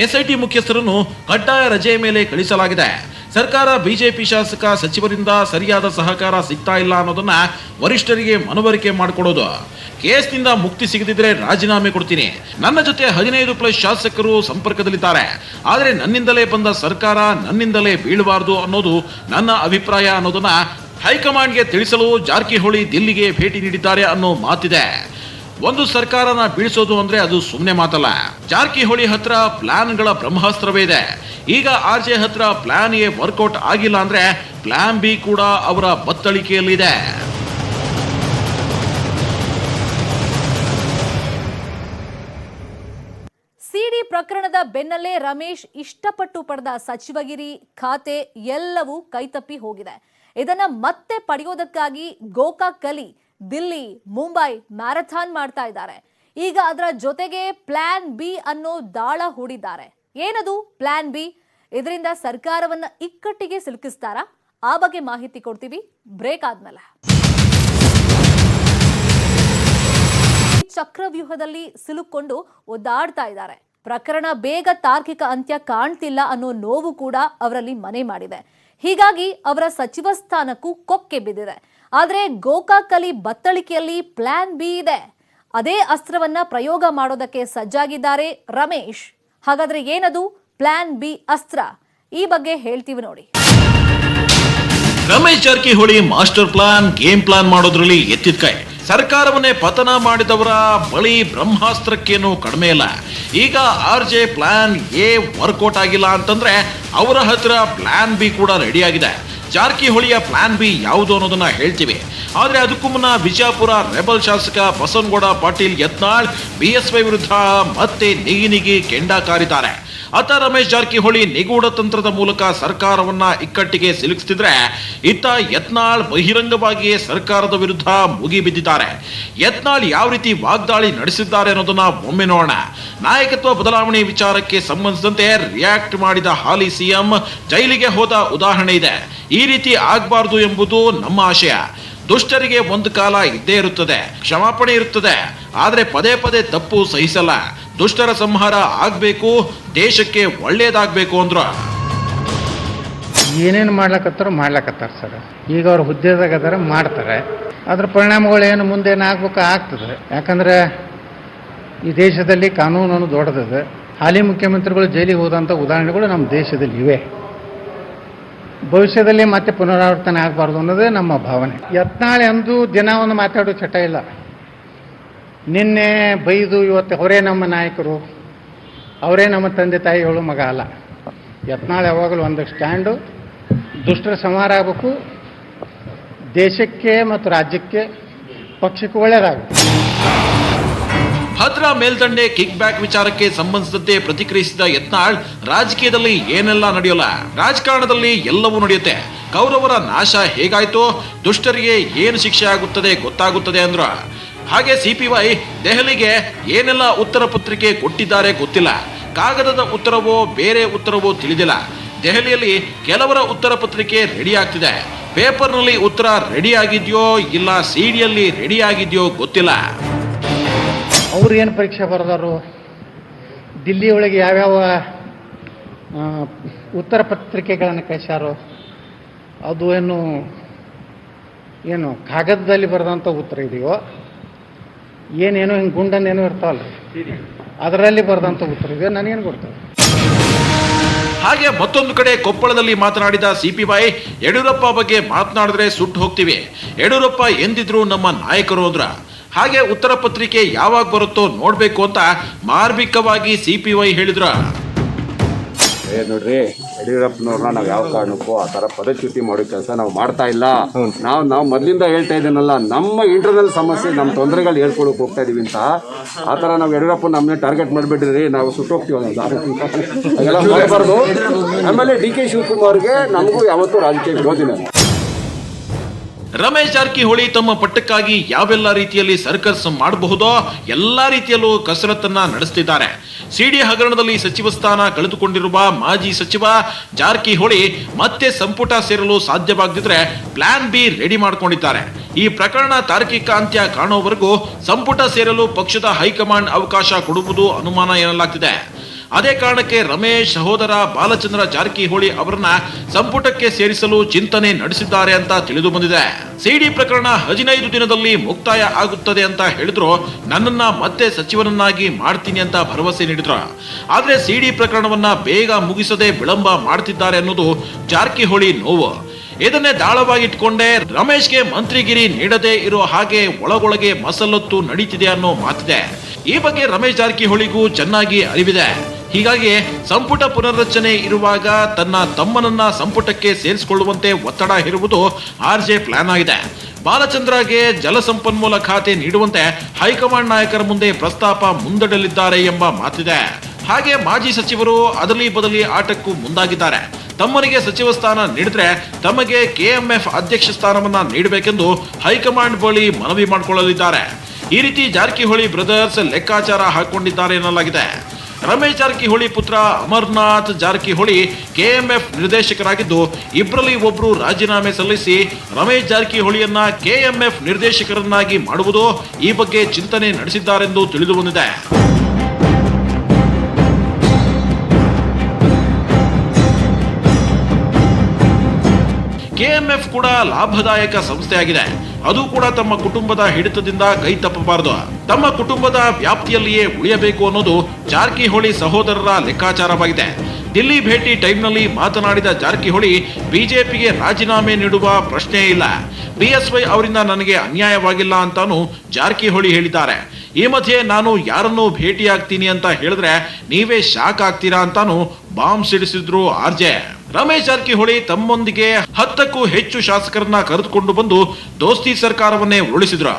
SIT ಮುಖ್ಯಸ್ಥರನ್ನು ಕಡ್ಡಾಯ ರಜೆ ಮೇಲೆ ಕಳಿಸಲಾಗಿದೆ. ಸರ್ಕಾರ ಬಿಜೆಪಿ ಶಾಸಕ ಸಚಿವರಿಂದ ಸರಿಯಾದ ಸಹಕಾರ ಸಿಗ್ತಾ ಇಲ್ಲ ಅನ್ನೋದನ್ನ ವರಿಷ್ಠರಿಗೆ ಮನವರಿಕೆ ಮಾಡಿಕೊಡೋದು. ಕೇಸ್ನಿಂದ ಮುಕ್ತಿ ಸಿಗದಿದ್ರೆ ರಾಜೀನಾಮೆ ಕೊಡ್ತೀನಿ. ನನ್ನ ಜೊತೆ 15+ ಶಾಸಕರು ಸಂಪರ್ಕದಲ್ಲಿದ್ದಾರೆ. ಆದರೆ ನನ್ನಿಂದಲೇ ಬಂದ ಸರ್ಕಾರ ನನ್ನಿಂದಲೇ ಬೀಳಬಾರದು ಅನ್ನೋದು ನನ್ನ ಅಭಿಪ್ರಾಯ ಅನ್ನೋದನ್ನ ಹೈಕಮಾಂಡ್ಗೆ ತಿಳಿಸಲು ಜಾರಕಿಹೊಳಿ ದಿಲ್ಲಿಗೆ ಭೇಟಿ ನೀಡಿದ್ದಾರೆ ಅನ್ನೋ ಮಾತಿದೆ. ಒಂದು ಸರ್ಕಾರನ ಬೀಳಿಸೋದು ಅಂದ್ರೆ ಅದು ಸುಮ್ಮನೆ ಮಾತಲ್ಲ. ಜಾರಕಿಹೊಳಿ ಹತ್ರ ಪ್ಲಾನ್ಗಳ ಬ್ರಹ್ಮಾಸ್ತ್ರವೇ ಇದೆ. ಈಗ RJ ಹತ್ರ ಪ್ಲಾನ್ A ವರ್ಕೌಟ್ ಆಗಿಲ್ಲ ಅಂದ್ರೆ ಪ್ಲಾನ್ B ಕೂಡ ಅವರ ಬತ್ತಳಿಕೆಯಲ್ಲಿದೆ. ಪ್ರಕರಣದ ಬೆನ್ನಲ್ಲೇ ರಮೇಶ್ ಇಷ್ಟಪಟ್ಟು ಪಡೆದ ಸಚಿವಗಿರಿ ಖಾತೆ ಎಲ್ಲವೂ ಕೈತಪ್ಪಿ ಹೋಗಿದೆ. ಇದನ್ನ ಮತ್ತೆ ಪಡೆಯೋದಕ್ಕಾಗಿ ಗೋಕಾಕ್ ಕಲಿ ದಿಲ್ಲಿ ಮುಂಬೈ ಮ್ಯಾರಥಾನ್ ಮಾಡ್ತಾ ಇದ್ದಾರೆ. ಈಗ ಅದರ ಜೊತೆಗೆ ಪ್ಲಾನ್ ಬಿ ಅನ್ನೋ ದಾಳ ಹೂಡಿದ್ದಾರೆ. ಏನದು ಪ್ಲಾನ್ ಬಿ? ಇದರಿಂದ ಸರ್ಕಾರವನ್ನ ಇಕ್ಕಟ್ಟಿಗೆ ಸಿಲುಕಿಸ್ತಾರಾ? ಆ ಬಗ್ಗೆ ಮಾಹಿತಿ ಕೊಡ್ತೀವಿ ಬ್ರೇಕ್ ಆದ್ಮೇಲೆ. ಚಕ್ರವ್ಯೂಹದಲ್ಲಿ ಸಿಲುಕೊಂಡು ಒದ್ದಾಡ್ತಾ ಇದ್ದಾರೆ. ಪ್ರಕರಣ ಬೇಗ ತಾರ್ಕಿಕ ಅಂತ್ಯ ಕಾಣ್ತಿಲ್ಲ ಅನ್ನೋ ನೋವು ಕೂಡ ಅವರಲ್ಲಿ ಮನೆ ಮಾಡಿದೆ. ಹೀಗಾಗಿ ಅವರ ಸಚಿವ ಸ್ಥಾನಕ್ಕೂ ಕೊಕ್ಕೆ ಬಿದ್ದಿದೆ. ಆದರೆ ಗೋಕಾಕ್ ಕಲಿ ಬತ್ತಳಿಕೆಯಲ್ಲಿ ಪ್ಲಾನ್ ಬಿ ಇದೆ. ಅದೇ ಅಸ್ತ್ರವನ್ನ ಪ್ರಯೋಗ ಮಾಡೋದಕ್ಕೆ ಸಜ್ಜಾಗಿದ್ದಾರೆ ರಮೇಶ್. ಹಾಗಾದ್ರೆ ಏನದು ಪ್ಲಾನ್ ಬಿ ಅಸ್ತ್ರ? ಈ ಬಗ್ಗೆ ಹೇಳ್ತೀವಿ ನೋಡಿ. Ramesh Jarkiholi master plan, game plan ಮಾಡೋದ್ರಲ್ಲಿ ಎತ್ತಿದ ಕೈ. ಸರ್ಕಾರವನ್ನೇ ಪತನ ಮಾಡಿದವರ ಬಳಿ ಬ್ರಹ್ಮಾಸ್ತ್ರಕ್ಕೇನು ಕಡಿಮೆ ಇಲ್ಲ. ಈಗ RJ ಪ್ಲಾನ್ ಎ ವರ್ಕೌಟ್ ಆಗಿಲ್ಲ ಅಂತಂದ್ರೆ ಅವರ ಹತ್ರ ಪ್ಲಾನ್ ಬಿ ಕೂಡ ರೆಡಿ ಆಗಿದೆ. ಜಾರಕಿಹೊಳಿಯ ಪ್ಲಾನ್ ಬಿ ಯಾವುದು ಅನ್ನೋದನ್ನ ಹೇಳ್ತೀವಿ. ಆದ್ರೆ ಅದಕ್ಕೂ ಮುನ್ನ ವಿಜಯಪುರ ರೆಬಲ್ ಶಾಸಕ ಬಸನಗೌಡ ಪಾಟೀಲ್ ಯತ್ನಾಳ್ BSY ವಿರುದ್ಧ ಮತ್ತೆ ನಿಗಿ ಕೆಂಡ ಕಾರಿದ್ದಾರೆ. ಅತ್ತ ರಮೇಶ್ ಜಾರಕಿಹೊಳಿ ನಿಗೂಢ ತಂತ್ರದ ಮೂಲಕ ಸರ್ಕಾರವನ್ನ ಇಕ್ಕಟ್ಟಿಗೆ ಸಿಲುಕಿಸ್ತಿದ್ರೆ, ಇತ್ತ ಯತ್ನಾಳ್ ಬಹಿರಂಗವಾಗಿಯೇ ಸರ್ಕಾರದ ವಿರುದ್ಧ ಮುಗಿಬಿದ್ದಿದ್ದಾರೆ. ಯತ್ನಾಳ್ ಯಾವ ರೀತಿ ವಾಗ್ದಾಳಿ ನಡೆಸಿದ್ದಾರೆ ಅನ್ನೋದನ್ನ ಒಮ್ಮೆ ನೋಡೋಣ. ನಾಯಕತ್ವ ಬದಲಾವಣೆ ವಿಚಾರಕ್ಕೆ ಸಂಬಂಧಿಸಿದಂತೆ ರಿಯಾಕ್ಟ್ ಮಾಡಿದ ಹಾಲಿ CM ಜೈಲಿಗೆ ಹೋದ ಉದಾಹರಣೆ ಇದೆ. ಈ ರೀತಿ ಆಗಬಾರದು ಎಂಬುದು ನಮ್ಮ ಆಶಯ. ದುಷ್ಟರಿಗೆ ಒಂದು ಕಾಲ ಇದ್ದೇ ಇರುತ್ತದೆ, ಕ್ಷಮಾಪಣೆ ಇರುತ್ತದೆ. ಆದ್ರೆ ಪದೇ ಪದೇ ತಪ್ಪು ಸಹಿಸಲ್ಲ. ದುಷ್ಟರ ಸಂಹಾರ ಆಗ್ಬೇಕು, ದೇಶಕ್ಕೆ ಒಳ್ಳೇದಾಗ್ಬೇಕು ಅಂದ್ರು. ಏನೇನು ಮಾಡ್ಲಕತ್ತಾರ ಸರ್. ಈಗ ಅವ್ರು ಹುದ್ದೆದಾಗ ಅದಾರ, ಮಾಡ್ತಾರೆ. ಅದ್ರ ಪರಿಣಾಮಗಳು ಏನು ಮುಂದೆ ಏನಾಗಬೇಕು ಆಗ್ತದೆ. ಯಾಕಂದ್ರೆ ಈ ದೇಶದಲ್ಲಿ ಕಾನೂನು ದೊಡ್ಡದಿದೆ. ಹಾಲಿ ಮುಖ್ಯಮಂತ್ರಿಗಳು ಜೈಲಿಗೆ ಹೋದಂಥ ಉದಾಹರಣೆಗಳು ನಮ್ಮ ದೇಶದಲ್ಲಿ ಇವೆ. ಭವಿಷ್ಯದಲ್ಲಿ ಮತ್ತೆ ಪುನರಾವರ್ತನೆ ಆಗಬಾರ್ದು ಅನ್ನೋದೇ ನಮ್ಮ ಭಾವನೆ. ಯತ್ನಾಳ್ ಎಂದು ದಿನ ಒಂದು ಮಾತಾಡೋ ಚಟ ಇಲ್ಲ. ನಿನ್ನೆ ಬೈದು ಇವತ್ತು ಅವರೇ ನಮ್ಮ ನಾಯಕರು, ಅವರೇ ನಮ್ಮ ತಂದೆ ತಾಯಿ ಹೇಳೋ ಮಗ ಅಲ್ಲ. ಯತ್ನಾಳ್ ಯಾವಾಗಲೂ ಒಂದು ಸ್ಟ್ಯಾಂಡು, ದುಷ್ಟರ ಸಂಹಾರ ಆಗಬೇಕು, ದೇಶಕ್ಕೆ ಮತ್ತು ರಾಜ್ಯಕ್ಕೆ ಪಕ್ಷಕ್ಕೆ ಒಳ್ಳೆಯದಾಗಬೇಕು. ಭದ್ರಾ ಮೇಲ್ದಂಡೆ ಕಿಕ್ ಬ್ಯಾಕ್ ವಿಚಾರಕ್ಕೆ ಸಂಬಂಧಿಸಿದಂತೆ ಪ್ರತಿಕ್ರಿಯಿಸಿದ ಯತ್ನಾಳ್, ರಾಜಕೀಯದಲ್ಲಿ ಏನೆಲ್ಲ ನಡೆಯೋಲ್ಲ, ರಾಜಕಾರಣದಲ್ಲಿ ಎಲ್ಲವೂ ನಡೆಯುತ್ತೆ. ಕೌರವರ ನಾಶ ಹೇಗಾಯ್ತೋ ದುಷ್ಟರಿಗೆ ಏನು ಶಿಕ್ಷೆ ಆಗುತ್ತದೆ ಗೊತ್ತಾಗುತ್ತದೆ ಅಂದ್ರು. ಹಾಗೆ CPY ದೆಹಲಿಗೆ ಏನೆಲ್ಲ ಉತ್ತರ ಪತ್ರಿಕೆ ಕೊಟ್ಟಿದ್ದಾರೆ ಗೊತ್ತಿಲ್ಲ. ಕಾಗದದ ಉತ್ತರವೋ ಬೇರೆ ಉತ್ತರವೋ ತಿಳಿದಿಲ್ಲ. ದೆಹಲಿಯಲ್ಲಿ ಕೆಲವರ ಉತ್ತರ ಪತ್ರಿಕೆ ರೆಡಿ ಆಗ್ತಿದೆ. ಪೇಪರ್ನಲ್ಲಿ ಉತ್ತರ ರೆಡಿ ಆಗಿದೆಯೋ ಇಲ್ಲ CD-ಯಲ್ಲಿ ರೆಡಿ ಆಗಿದೆಯೋ ಗೊತ್ತಿಲ್ಲ. ಅವ್ರು ಏನು ಪರೀಕ್ಷೆ ಬರೆದಾರು, ದಿಲ್ಲಿ ಒಳಗೆ ಯಾವ್ಯಾವ ಉತ್ತರ ಪತ್ರಿಕೆಗಳನ್ನು ಕಳಿಸ್ಯಾರೋ, ಅದು ಏನು ಕಾಗದದಲ್ಲಿ ಬರೆದಂಥ ಉತ್ತರ ಇದೆಯೋ, ಏನೇನೋ ಹಿಂಗೆ ಗುಂಡನ್ನೇನೋ ಇರ್ತಾವಲ್ಲ ಅದರಲ್ಲಿ ಬರೆದಂಥ ಉತ್ತರ ಇದೆಯೋ ನನಗೇನು ಗೊತ್ತಲ್ಲ. ಹಾಗೆ ಮತ್ತೊಂದು ಕಡೆ ಕೊಪ್ಪಳದಲ್ಲಿ ಮಾತನಾಡಿದ CPY, ಯಡಿಯೂರಪ್ಪ ಬಗ್ಗೆ ಮಾತನಾಡಿದ್ರೆ ಸುಟ್ಟು ಹೋಗ್ತೀವಿ. ಯಡಿಯೂರಪ್ಪ ಎಂದಿದ್ರು ನಮ್ಮ ನಾಯಕರು ಅಂದ್ರ. ಹಾಗೆ ಉತ್ತರ ಪತ್ರಿಕೆ ಯಾವಾಗ ಬರುತ್ತೋ ನೋಡ್ಬೇಕು ಅಂತ ಮಾರ್ಮಿಕವಾಗಿ CPY ಹೇಳಿದ್ರು. ನೋಡ್ರಿ, ಯಡಿಯೂರಪ್ಪನವ್ರನ್ನ ನಾವು ಯಾವ ಕಾರಣಕ್ಕೂ ಆ ಥರ ಪದಚ್ಯುತಿ ಮಾಡೋ ಕೆಲಸ ನಾವು ಮಾಡ್ತಾ ಇಲ್ಲ. ನಾವು ಮೊದಲಿಂದ ಹೇಳ್ತಾ ಇದ್ದೀನಲ್ಲ, ನಮ್ಮ ಇಂಟರ್ನಲ್ ಸಮಸ್ಯೆ, ನಮ್ಮ ತೊಂದರೆಗಳು ಹೇಳ್ಕೊಳಕ್ಕೆ ಹೋಗ್ತಾ ಇದೀವಿ ಅಂತ. ಆ ಥರ ನಾವು ಯಡಿಯೂರಪ್ಪ ನಮ್ಮನ್ನೇ ಟಾರ್ಗೆಟ್ ಮಾಡಿಬಿಡ್ರಿ, ನಾವು ಸುಟ್ಟೋಗ್ತೀವಿ ಅದೆಲ್ಲ ಮಾಡಬಾರ್ದು. ಆಮೇಲೆ DK ಶಿವಕುಮಾರ್ಗೆ ನಮಗೂ ಯಾವತ್ತೂ ರಾಜಕೀಯ ವಿರೋಧಿನ. ರಮೇಶ್ ಜಾರಕಿಹೊಳಿ ತಮ್ಮ ಪಟ್ಟಕ್ಕಾಗಿ ಯಾವೆಲ್ಲ ರೀತಿಯಲ್ಲಿ ಸರ್ಕಸ್ ಮಾಡಬಹುದೋ ಎಲ್ಲಾ ರೀತಿಯಲ್ಲೂ ಕಸರತ್ತನ್ನ ನಡೆಸುತ್ತಿದ್ದಾರೆ. CD ಹಗರಣದಲ್ಲಿ ಸಚಿವ ಸ್ಥಾನ ಕಳೆದುಕೊಂಡಿರುವ ಮಾಜಿ ಸಚಿವ ಜಾರಕಿಹೊಳಿ ಮತ್ತೆ ಸಂಪುಟ ಸೇರಲು ಸಾಧ್ಯವಾಗದಿದ್ರೆ ಪ್ಲಾನ್ ಬಿ ರೆಡಿ ಮಾಡಿಕೊಂಡಿದ್ದಾರೆ. ಈ ಪ್ರಕರಣ ತಾರ್ಕಿಕ ಅಂತ್ಯ ಕಾಣುವವರೆಗೂ ಸಂಪುಟ ಸೇರಲು ಪಕ್ಷದ ಹೈಕಮಾಂಡ್ ಅವಕಾಶ ಕೊಡುವುದು ಅನುಮಾನ ಎನ್ನಲಾಗ್ತಿದೆ. ಅದೇ ಕಾರಣಕ್ಕೆ ರಮೇಶ್ ಸಹೋದರ ಬಾಲಚಂದ್ರ ಜಾರಕಿಹೊಳಿ ಅವರನ್ನ ಸಂಪುಟಕ್ಕೆ ಸೇರಿಸಲು ಚಿಂತನೆ ನಡೆಸಿದ್ದಾರೆ ಅಂತ ತಿಳಿದು ಬಂದಿದೆ. CD ಪ್ರಕರಣ 15 ದಿನದಲ್ಲಿ ಮುಕ್ತಾಯ ಆಗುತ್ತದೆ ಅಂತ ಹೇಳಿದ್ರು. ನನ್ನನ್ನ ಮತ್ತೆ ಸಚಿವನನ್ನಾಗಿ ಮಾಡ್ತೀನಿ ಅಂತ ಭರವಸೆ ನೀಡಿದ್ರು. ಆದ್ರೆ CD ಪ್ರಕರಣವನ್ನ ಬೇಗ ಮುಗಿಸದೆ ವಿಳಂಬ ಮಾಡ್ತಿದ್ದಾರೆ ಅನ್ನೋದು ಜಾರಕಿಹೊಳಿ ನೋವು. ಇದನ್ನೇ ದಾಳವಾಗಿಟ್ಕೊಂಡೇ ರಮೇಶ್ಗೆ ಮಂತ್ರಿಗಿರಿ ನೀಡದೇ ಇರೋ ಹಾಗೆ ಒಳಗೊಳಗೆ ಮಸಲತ್ತು ನಡೀತಿದೆ ಅನ್ನೋ ಮಾತಿದೆ. ಈ ಬಗ್ಗೆ ರಮೇಶ್ ಜಾರಕಿಹೊಳಿಗೂ ಚೆನ್ನಾಗಿ ಅರಿವಿದೆ. ಹೀಗಾಗಿ ಸಂಪುಟ ಪುನರ್ರಚನೆ ಇರುವಾಗ ತನ್ನ ತಮ್ಮನನ್ನ ಸಂಪುಟಕ್ಕೆ ಸೇರಿಸಿಕೊಳ್ಳುವಂತೆ ಒತ್ತಡ ಹೇರುವುದು RJ ಪ್ಲಾನ್ ಆಗಿದೆ. ಬಾಲಚಂದ್ರಗೆ ಜಲಸಂಪನ್ಮೂಲ ಖಾತೆ ನೀಡುವಂತೆ ಹೈಕಮಾಂಡ್ ನಾಯಕರ ಮುಂದೆ ಪ್ರಸ್ತಾಪ ಮುಂದಿಡಲಿದ್ದಾರೆ ಎಂಬ ಮಾತಿದೆ. ಹಾಗೆ ಮಾಜಿ ಸಚಿವರು ಅದಲಿ ಬದಲಿ ಆಟಕ್ಕೂ ಮುಂದಾಗಿದ್ದಾರೆ. ತಮ್ಮನಿಗೆ ಸಚಿವ ಸ್ಥಾನ ನೀಡಿದ್ರೆ ತಮಗೆ ಕೆಎಂಎಫ್ ಅಧ್ಯಕ್ಷ ಸ್ಥಾನವನ್ನ ನೀಡಬೇಕೆಂದು ಹೈಕಮಾಂಡ್ ಬಳಿ ಮನವಿ ಮಾಡಿಕೊಳ್ಳಲಿದ್ದಾರೆ. ಈ ರೀತಿ ಜಾರಕಿಹೊಳಿ ಬ್ರದರ್ಸ್ ಲೆಕ್ಕಾಚಾರ ಹಾಕೊಂಡಿದ್ದಾರೆ ಎನ್ನಲಾಗಿದೆ. ರಮೇಶ್ ಜಾರಕಿಹೊಳಿ ಪುತ್ರ ಅಮರ್ನಾಥ್ ಜಾರಕಿಹೊಳಿ ಕೆಎಂಎಫ್ ನಿರ್ದೇಶಕರಾಗಿದ್ದು, ಇಬ್ಬರಲ್ಲಿ ಒಬ್ಬರು ರಾಜೀನಾಮೆ ಸಲ್ಲಿಸಿ ರಮೇಶ್ ಜಾರಕಿಹೊಳಿಯನ್ನ ಕೆಎಂಎಫ್ ನಿರ್ದೇಶಕರನ್ನಾಗಿ ಮಾಡುವುದು ಈ ಬಗ್ಗೆ ಚಿಂತನೆ ನಡೆಸಿದ್ದಾರೆಂದು ತಿಳಿದು ಬಂದಿದೆ. ಕೆಎಂಎಫ್ ಕೂಡ ಲಾಭದಾಯಕ ಸಂಸ್ಥೆಯಾಗಿದೆ. ಅದು ಕೂಡ ತಮ್ಮ ಕುಟುಂಬದ ಹಿಡಿತದಿಂದ ಕೈ ತಪ್ಪಬಾರದು. ತಮ್ಮ ಕುಟುಂಬದ ವ್ಯಾಪ್ತಿಯಲ್ಲಿಯೇ ಉಳಿಯಬೇಕು ಅನ್ನೋದು ಜಾರಕಿಹೊಳಿ ಸಹೋದರರ ಲೆಕ್ಕಾಚಾರವಾಗಿದೆ. ದಿಲ್ಲಿ ಭೇಟಿ ಟೈಮ್ನಲ್ಲಿ ಮಾತನಾಡಿದ ಜಾರಕಿಹೊಳಿ, ಬಿಜೆಪಿಗೆ ರಾಜೀನಾಮೆ ನೀಡುವ ಪ್ರಶ್ನೆ ಇಲ್ಲ, ಬಿಎಸ್ವೈ ಅವರಿಂದ ನನಗೆ ಅನ್ಯಾಯವಾಗಿಲ್ಲ ಅಂತಾನು ಜಾರಕಿಹೊಳಿ ಹೇಳಿದ್ದಾರೆ. ಈ ಮಧ್ಯೆ ನಾನು ಯಾರನ್ನು ಭೇಟಿಯಾಗ್ತೀನಿ ಅಂತ ಹೇಳಿದ್ರೆ ನೀವೇ ಶಾಕ್ ಆಗ್ತೀರಾ ಅಂತಾನು ಬಾಂಬ್ ಸಿಡಿಸಿದ್ರು ಆರ್ಜೆ. ರಮೇಶ್ ಜಾರಕಿಹೊಳಿ ತಮ್ಮೊಂದಿಗೆ 10ಕ್ಕೂ ಹೆಚ್ಚು ಶಾಸಕರನ್ನ ಕರೆದುಕೊಂಡು ಬಂದು ದೋಸ್ತಿ ಸರ್ಕಾರವನ್ನೇ ಉರುಳಿಸಿದ್ರು.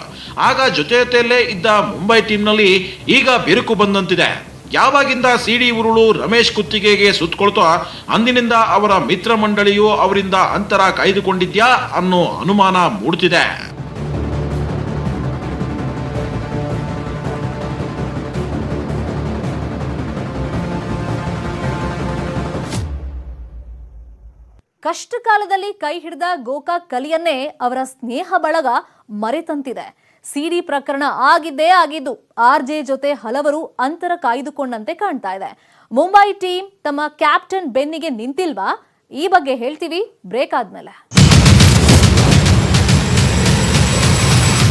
ಆಗ ಜೊತೆಯಲ್ಲೇ ಇದ್ದ ಮುಂಬೈ ಟೀಮ್ನಲ್ಲಿ ಈಗ ಬಿರುಕು ಬಂದಂತಿದೆ. ಯಾವಾಗಿಂದ ಸಿಡಿ ಉರುಳು ರಮೇಶ್ ಕುತ್ತಿಗೆಗೆ ಸುತ್ತಕೊಳ್ತೋ ಅಂದಿನಿಂದ ಅವರ ಮಿತ್ರ ಮಂಡಳಿಯು ಅವರಿಂದ ಅಂತರ ಕಾಯ್ದುಕೊಂಡಿದ್ಯಾ ಅನ್ನೋ ಅನುಮಾನ ಮೂಡುತ್ತಿದೆ. ಕಷ್ಟ ಕಾಲದಲ್ಲಿ ಕೈ ಹಿಡಿದ ಗೋಕಾಕ್ ಕಲಿಯನ್ನೇ ಅವರ ಸ್ನೇಹ ಬಳಗ ಮರೆತಂತಿದೆ. ಸಿಡಿ ಪ್ರಕರಣ ಆಗಿದ್ದೇ ಆಗಿದ್ದು ಆರ್ಜೆ ಜೊತೆ ಹಲವರು ಅಂತರ ಕಾಯ್ದುಕೊಂಡಂತೆ ಕಾಣ್ತಾ ಇದೆ. ಮುಂಬೈ ಟೀಮ್ ತಮ್ಮ ಕ್ಯಾಪ್ಟನ್ ಬೆನ್ನಿಗೆ ನಿಂತಿಲ್ವಾ? ಈ ಬಗ್ಗೆ ಹೇಳ್ತೀವಿ ಬ್ರೇಕ್ ಆದ್ಮೇಲೆ.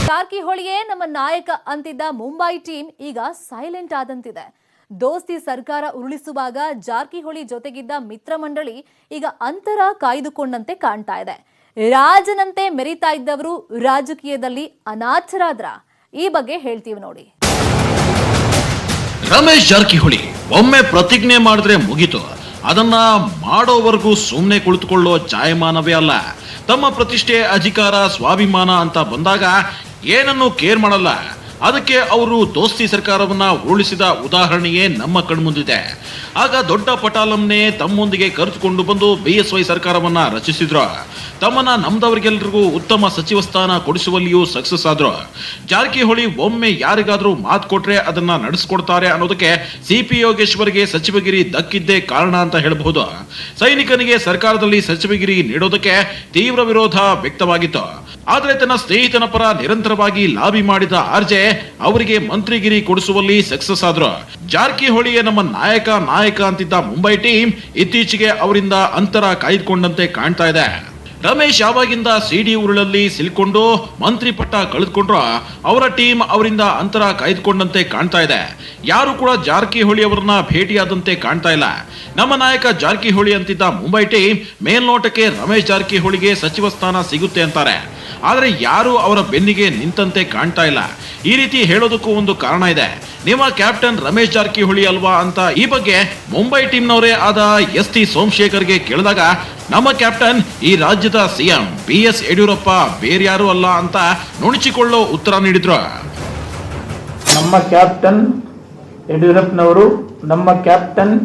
ಜಾರಕಿಹೊಳಿಯೇ ನಮ್ಮ ನಾಯಕ ಅಂತಿದ್ದ ಮುಂಬೈ ಟೀಮ್ ಈಗ ಸೈಲೆಂಟ್ ಆದಂತಿದೆ. ದೋಸ್ತಿ ಸರ್ಕಾರ ಉರುಳಿಸುವಾಗ ಜಾರಕಿಹೊಳಿ ಜೊತೆಗಿದ್ದ ಮಿತ್ರ ಮಂಡಳಿ ಈಗ ಅಂತರ ಕಾಯ್ದುಕೊಂಡಂತೆ ಕಾಣ್ತಾ ಇದೆ. ರಾಜನಂತೆ ಮೆರಿತಾ ಇದ್ದವರು ರಾಜಕೀಯದಲ್ಲಿ ಅನಾಥರಾದ್ರ? ಈ ಬಗ್ಗೆ ಹೇಳ್ತೀವಿ ನೋಡಿ. ರಮೇಶ್ ಜಾರಕಿಹೊಳಿ ಒಮ್ಮೆ ಪ್ರತಿಜ್ಞೆ ಮಾಡಿದ್ರೆ ಮುಗಿತು. ಅದನ್ನ ಮಾಡೋವರೆಗೂ ಸುಮ್ಮನೆ ಕುಳಿತುಕೊಳ್ಳೋ ಜಾಯಮಾನವೇ ಅಲ್ಲ. ತಮ್ಮ ಪ್ರತಿಷ್ಠೆ, ಅಧಿಕಾರ, ಸ್ವಾಭಿಮಾನ ಅಂತ ಬಂದಾಗ ಏನನ್ನು ಕೇರ್ ಮಾಡಲ್ಲ. ಅದಕ್ಕೆ ಅವರು ದೋಸ್ತಿ ಸರ್ಕಾರವನ್ನ ಉರುಳಿಸಿದ ಉದಾಹರಣೆಯೇ ನಮ್ಮ ಕಣ್ಮುಂದಿದೆ. ಆಗ ದೊಡ್ಡ ಪಟಾಲಂನೇ ತಮ್ಮೊಂದಿಗೆ ಕರೆದುಕೊಂಡು ಬಂದು ಬಿಎಸ್ವೈ ಸರ್ಕಾರವನ್ನ ರಚಿಸಿದ್ರು. ತಮ್ಮನ್ನ ನಮ್ದವರಿಗೆಲ್ಲರಿಗೂ ಉತ್ತಮ ಸಚಿವ ಸ್ಥಾನ ಕೊಡಿಸುವಲ್ಲಿಯೂ ಸಕ್ಸಸ್ ಆದ್ರು. ಜಾರಕಿಹೊಳಿ ಒಮ್ಮೆ ಯಾರಿಗಾದ್ರೂ ಮಾತು ಕೊಟ್ರೆ ಅದನ್ನ ನಡೆಸ್ಕೊಡ್ತಾರೆ ಅನ್ನೋದಕ್ಕೆ ಸಿಪಿ ಯೋಗೇಶ್ವರ್ಗೆ ಸಚಿವಗಿರಿ ದಕ್ಕಿದ್ದೇ ಕಾರಣ ಅಂತ ಹೇಳಬಹುದು. ಸೈನಿಕನಿಗೆ ಸರ್ಕಾರದಲ್ಲಿ ಸಚಿವಗಿರಿ ನೀಡೋದಕ್ಕೆ ತೀವ್ರ ವಿರೋಧ ವ್ಯಕ್ತವಾಗಿತ್ತು. ಆದ್ರೆ ತನ್ನ ಸ್ನೇಹಿತನ ಪರ ನಿರಂತರವಾಗಿ ಲಾಬಿ ಮಾಡಿದ ಆರ್ಜೆ ಅವರಿಗೆ ಮಂತ್ರಿಗಿರಿ ಕೊಡಿಸುವಲ್ಲಿ ಸಕ್ಸಸ್ ಆದ್ರು. ಜಾರಕಿಹೊಳಿಯೇ ನಮ್ಮ ನಾಯಕ ಅಂತಿದ್ದ ಮುಂಬೈ ಟೀಮ್ ಇತ್ತೀಚೆಗೆ ಅವರಿಂದ ಅಂತರ ಕಾಯ್ದುಕೊಂಡಂತೆ ಕಾಣ್ತಾ ಇದೆ. ರಮೇಶ್ ಯಾವಾಗಿಂದ ಸಿಡಿ ಉರುಳಲ್ಲಿ ಸಿಲ್ಕೊಂಡು ಮಂತ್ರಿ ಪಟ್ಟ ಕಳೆದುಕೊಂಡ್ರು ಅವರ ಟೀಮ್ ಅವರಿಂದ ಅಂತರ ಕಾಯ್ದುಕೊಂಡಂತೆ ಕಾಣ್ತಾ ಇದೆ. ಯಾರು ಕೂಡ ಜಾರಕಿಹೊಳಿ ಅವರನ್ನ ಭೇಟಿಯಾದಂತೆ ಕಾಣ್ತಾ ಇಲ್ಲ. ನಮ್ಮ ನಾಯಕ ಜಾರಕಿಹೊಳಿ ಅಂತಿದ್ದ ಮುಂಬೈ ಟೀಮ್ ಮೇಲ್ನೋಟಕ್ಕೆ ರಮೇಶ್ ಜಾರಕಿಹೊಳಿಗೆ ಸಚಿವ ಸ್ಥಾನ ಸಿಗುತ್ತೆ ಅಂತಾರೆ. ಆದ್ರೆ ಯಾರು ಅವರ ಬೆನ್ನಿಗೆ ನಿಂತಂತೆ ಕಾಣ್ತಾ ಇಲ್ಲ. ಈ ರೀತಿ ಹೇಳೋದಕ್ಕೂ ಒಂದು ಕಾರಣ ಇದೆ. ನಿಮ್ಮ ಕ್ಯಾಪ್ಟನ್ ರಮೇಶ್ ಜಾರಕಿಹೊಳಿ ಅಲ್ವಾ ಅಂತ ಈ ಬಗ್ಗೆ ಮುಂಬೈ ಟೀಮ್ನವರೇ ಆದ ಎಸ್.ಟಿ. ಸೋಮಶೇಖರ್ಗೆ ಕೇಳಿದಾಗ ನಮ್ಮ ಕ್ಯಾಪ್ಟನ್ ಈ ರಾಜ್ಯದ ಸಿಎಂ ಬಿ.ಎಸ್. ಯಡಿಯೂರಪ್ಪ ಬೇರ್ಯಾರು ಅಲ್ಲ ಅಂತ ನುಣುಚಿಕೊಳ್ಳೋ ಉತ್ತರ ನೀಡಿದ್ರು. ನಮ್ಮ ಕ್ಯಾಪ್ಟನ್ ಯಡಿಯೂರಪ್ಪನವರು ನಮ್ಮ ಕ್ಯಾಪ್ಟನ್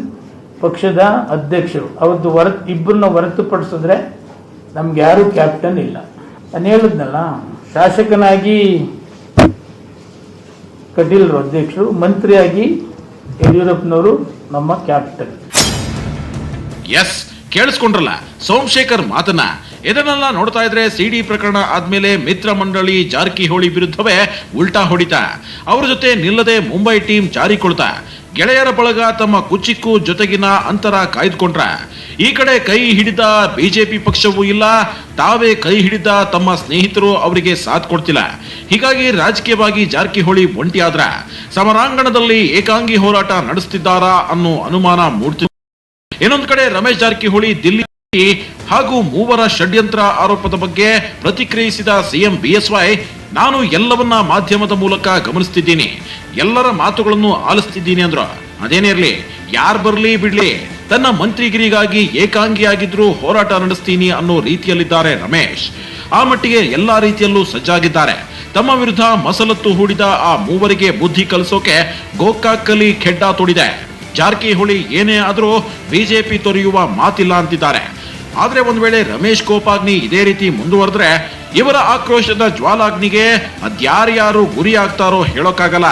ಪಕ್ಷದ ಅಧ್ಯಕ್ಷರು. ಅವತ್ತು ಇಬ್ಬರನ್ನ ಹೊರತುಪಡಿಸಿದ್ರೆ ನಮ್ಗೆ ಯಾರು ಕ್ಯಾಪ್ಟನ್ ಇಲ್ಲ. ನಾನು ಹೇಳಿದ್ನಲ್ಲ, ಶಾಸಕನಾಗಿ ಕಟೀಲ್ರು ಅಧ್ಯಕ್ಷರು, ಮಂತ್ರಿಯಾಗಿ ಯಡಿಯೂರಪ್ಪನವರು ನಮ್ಮ ಕ್ಯಾಪ್ಟನ್. ಎಸ್, ಕೇಳಿಸ್ಕೊಂಡ್ರಲ್ಲ ಸೋಮಶೇಖರ್ ಮಾತನ್ನ. ಇದನ್ನೆಲ್ಲ ನೋಡ್ತಾ ಇದ್ರೆ ಸಿಡಿ ಪ್ರಕರಣ ಆದ್ಮೇಲೆ ಮಿತ್ರ ಮಂಡಳಿ ಜಾರಕಿಹೊಳಿ ವಿರುದ್ಧವೇ ಉಲ್ಟಾ ಹೊಡಿತಾ, ಅವ್ರ ಜೊತೆ ನಿಲ್ಲದೆ ಮುಂಬೈ ಟೀಮ್ ಜಾರಿಕೊಳ್ತಾ, ಗೆಳೆಯರ ಬಳಗ ತಮ್ಮ ಕುಚಿಕ್ಕು ಜೊತೆಗಿನ ಅಂತರ ಕಾಯ್ದುಕೊಂಡ್ರ. ಈ ಕಡೆ ಕೈ ಹಿಡಿದ ಬಿಜೆಪಿ ಪಕ್ಷವೂ ಇಲ್ಲ, ತಾವೇ ಕೈ ಹಿಡಿದ ತಮ್ಮ ಸ್ನೇಹಿತರು ಅವರಿಗೆ ಸಾಥ್ ಕೊಡ್ತಿಲ್ಲ. ಹೀಗಾಗಿ ರಾಜಕೀಯವಾಗಿ ಜಾರಕಿಹೊಳಿ ಒಂಟಿಯಾದ್ರ ಸಮರಾಂಗಣದಲ್ಲಿ ಏಕಾಂಗಿ ಹೋರಾಟ ನಡೆಸುತ್ತಿದ್ದಾರಾ ಅನ್ನೋ ಅನುಮಾನ ಮೂಡ್ತಿದೆ. ಇನ್ನೊಂದು ಕಡೆ ರಮೇಶ್ ಜಾರಕಿಹೊಳಿ ದಿಲ್ಲಿ ಹಾಗೂ ಮೂವರ ಷಡ್ಯಂತ್ರ ಆರೋಪದ ಬಗ್ಗೆ ಪ್ರತಿಕ್ರಿಯಿಸಿದ ಸಿಎಂ ಬಿಎಸ್ವೈ, ನಾನು ಎಲ್ಲವನ್ನ ಮಾಧ್ಯಮದ ಮೂಲಕ ಗಮನಿಸ್ತಿದ್ದೀನಿ, ಎಲ್ಲರ ಮಾತುಗಳನ್ನು ಆಲಿಸ್ತಿದ್ದೀನಿ ಅಂದ್ರು. ಅದೇನೇ ಇರ್ಲಿ, ಯಾರು ಬರ್ಲಿ ಬಿಡ್ಲಿ, ತನ್ನ ಮಂತ್ರಿಗಿರಿಗಾಗಿ ಏಕಾಂಗಿಯಾಗಿದ್ರು ಹೋರಾಟ ನಡೆಸ್ತೀನಿ ಅನ್ನೋ ರೀತಿಯಲ್ಲಿದ್ದಾರೆ ರಮೇಶ್. ಆ ಮಟ್ಟಿಗೆ ಎಲ್ಲಾ ರೀತಿಯಲ್ಲೂ ಸಜ್ಜಾಗಿದ್ದಾರೆ. ತಮ್ಮ ವಿರುದ್ಧ ಮಸಲತ್ತು ಹೂಡಿದ ಆ ಮೂವರಿಗೆ ಬುದ್ಧಿ ಕಲಿಸೋಕೆ ಗೋಕಾಕಲ್ಲಿ ಖೆಡ್ಡ ತೋಡಿದೆ. ಜಾರಕಿಹೊಳಿ ಏನೇ ಆದರೂ ಬಿಜೆಪಿ ತೊರೆಯುವ ಮಾತಿಲ್ಲ ಅಂತಿದ್ದಾರೆ. ಆದ್ರೆ ಒಂದ್ ವೇಳೆ ರಮೇಶ್ ಕೋಪಾಗ್ನಿ ಇದೇ ರೀತಿ ಮುಂದುವರೆದ್ರೆ ಇವರ ಆಕ್ರೋಶದ ಜ್ವಾಲಾಗ್ನಿಗೆ ಅದ್ಯಾರ್ಯಾರು ಗುರಿ ಆಗ್ತಾರೋ ಹೇಳೋಕ್ಕಾಗಲ್ಲ.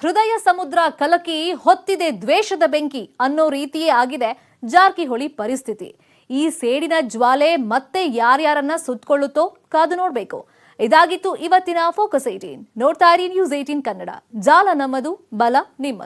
ಹೃದಯ ಸಮುದ್ರ ಕಲಕಿ ಹೊತ್ತಿದೆ ದ್ವೇಷದ ಬೆಂಕಿ ಅನ್ನೋ ರೀತಿಯೇ ಆಗಿದೆ ಜಾರಕಿಹೊಳಿ ಪರಿಸ್ಥಿತಿ. ಈ ಸೇಡಿನ ಜ್ವಾಲೆ ಮತ್ತೆ ಯಾರ್ಯಾರನ್ನ ಸುತ್ತಕೊಳ್ಳುತ್ತೋ ಕಾದು ನೋಡ್ಬೇಕು. ಇದಾಗಿತ್ತು ಇವತ್ತಿನ ಫೋಕಸ್ 18. ನೋಡ್ತಾ ಇರಿ ನ್ಯೂಸ್ 18 ಕನ್ನಡ. ಜಾಲ ನಮ್ಮದು, ಬಲ ನಿಮ್ಮದು.